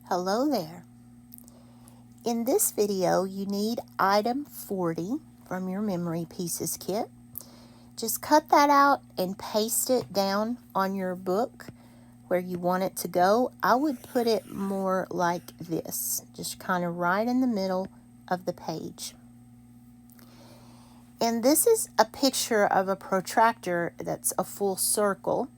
Hello there. In this video, you need item 40 from your memory pieces kit. Just cut that out and paste it down on your book where you want it to go. I would put it more like this, just kind of right in the middle of the page. And this is a picture of a protractor that's a full circle.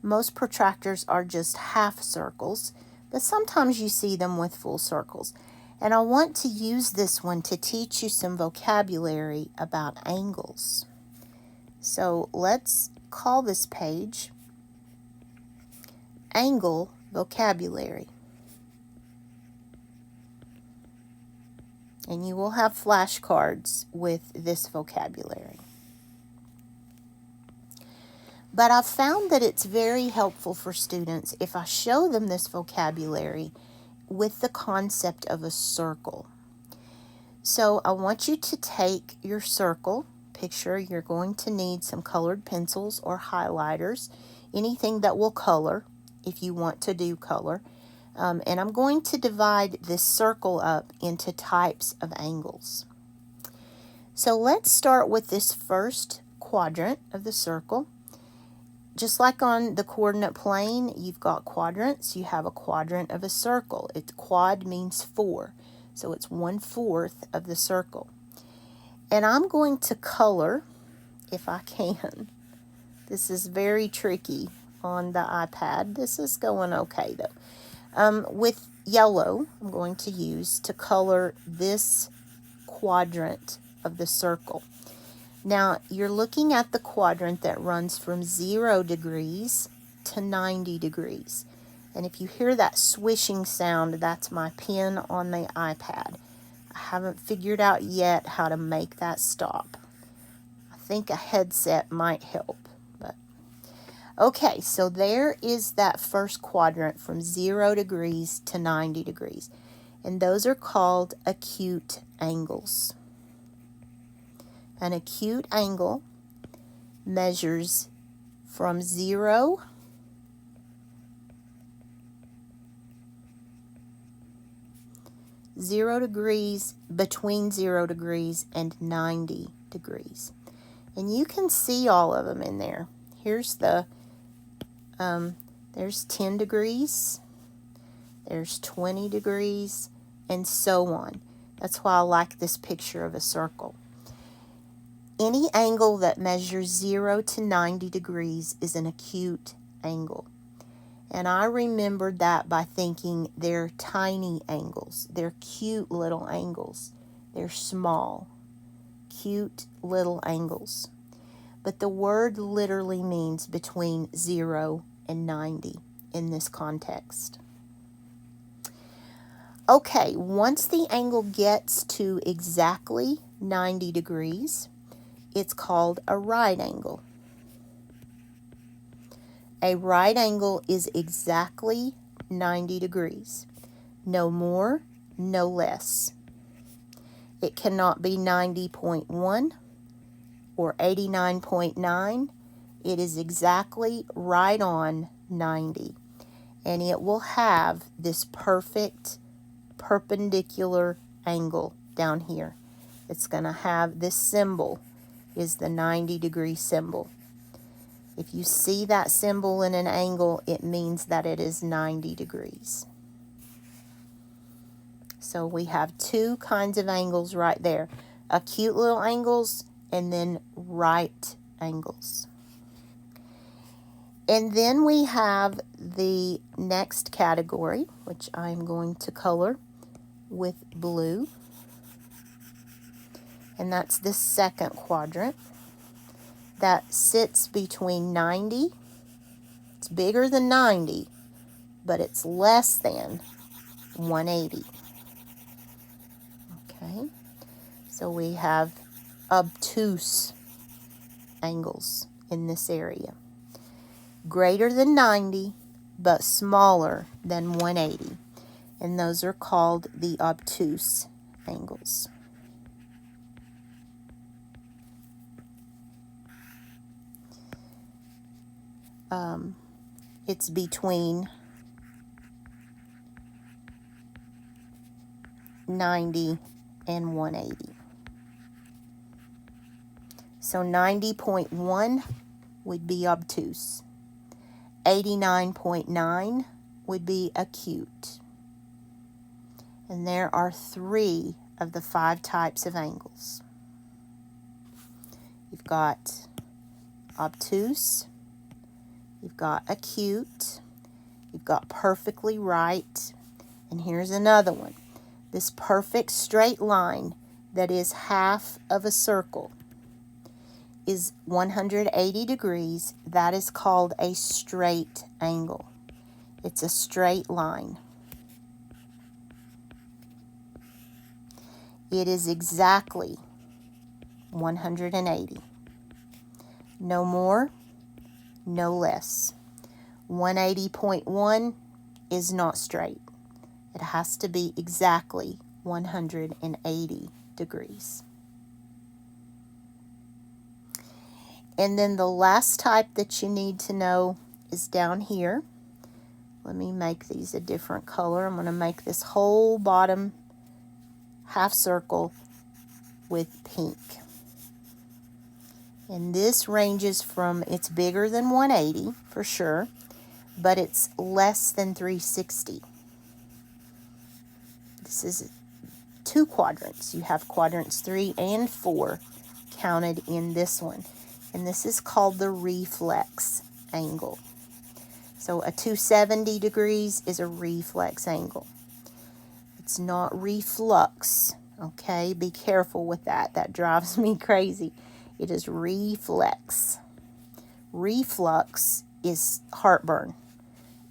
Most protractors are just half circles, but sometimes you see them with full circles. And I want to use this one to teach you some vocabulary about angles. So let's call this page Angle Vocabulary. And you will have flashcards with this vocabulary. But I've found that it's very helpful for students if I show them this vocabulary with the concept of a circle. So I want you to take your circle picture. You're going to need some colored pencils or highlighters, anything that will color if you want to do color. And I'm going to divide this circle up into types of angles. So let's start with this first quadrant of the circle. Just like on the coordinate plane, you've got quadrants. You have a quadrant of a circle. Quad means 4, so it's 1/4 of the circle. And I'm going to color, if I can. This is very tricky on the iPad. This is going okay, though. With yellow, I'm going to use to color this quadrant of the circle. Now, you're looking at the quadrant that runs from 0 degrees to 90 degrees. And if you hear that swishing sound, that's my pen on the iPad. I haven't figured out yet how to make that stop. I think a headset might help. Okay, so there is that first quadrant from 0 degrees to 90 degrees. And those are called acute angles. An acute angle measures from 0 degrees, between 0 degrees and 90 degrees. And you can see all of them in there. Here's there's 10 degrees, there's 20 degrees, and so on. That's why I like this picture of a circle. Any angle that measures 0 to 90 degrees is an acute angle. And I remembered that by thinking they're tiny angles. They're cute little angles. They're small, cute little angles. But the word literally means between 0 and 90 in this context. Okay, once the angle gets to exactly 90 degrees, it's called a right angle. A right angle is exactly 90 degrees. No more, no less. It cannot be 90.1 or 89.9. It is exactly right on 90. And it will have this perfect perpendicular angle down here. It's going to have this symbol is the 90-degree symbol. If you see that symbol in an angle, it means that it is 90 degrees. So we have two kinds of angles right there. Acute little angles and then right angles. And then we have the next category, which I'm going to color with blue. And that's the second quadrant that sits between 90. It's bigger than 90, but it's less than 180. Okay, so we have obtuse angles in this area. Greater than 90, but smaller than 180. And those are called the obtuse angles. It's between 90, and 180. So 90.1 would be obtuse. 89.9 would be acute. And there are 3 of the 5 types of angles. You've got obtuse, you've got acute, you've got perfectly right, and here's another one. This perfect straight line that is half of a circle is 180 degrees. That is called a straight angle. It's a straight line. It is exactly 180. No more, no less. 180.1 is not straight. It has to be exactly 180 degrees. And then the last type that you need to know is down here. Let me make these a different color. I'm going to make this whole bottom half circle with pink. And this ranges from, it's bigger than 180 for sure, but it's less than 360. This is 2 quadrants. You have quadrants 3 and 4 counted in this one. And this is called the reflex angle. So a 270 degrees is a reflex angle. It's not reflux, okay? Be careful with that. That drives me crazy. It is reflex. Reflux is heartburn.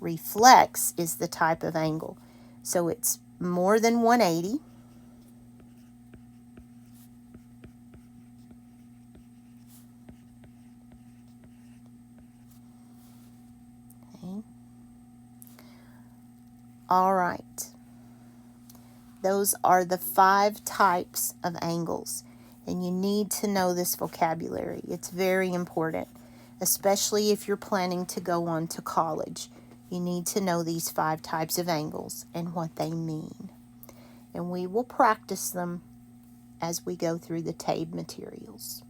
Reflex is the type of angle. So it's more than 180. Okay. All right. Those are the 5 types of angles. And you need to know this vocabulary. It's very important, especially if you're planning to go on to college. You need to know these 5 types of angles and what they mean. And we will practice them as we go through the TABE materials.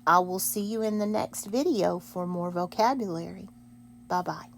I will see you in the next video for more vocabulary. Bye-bye.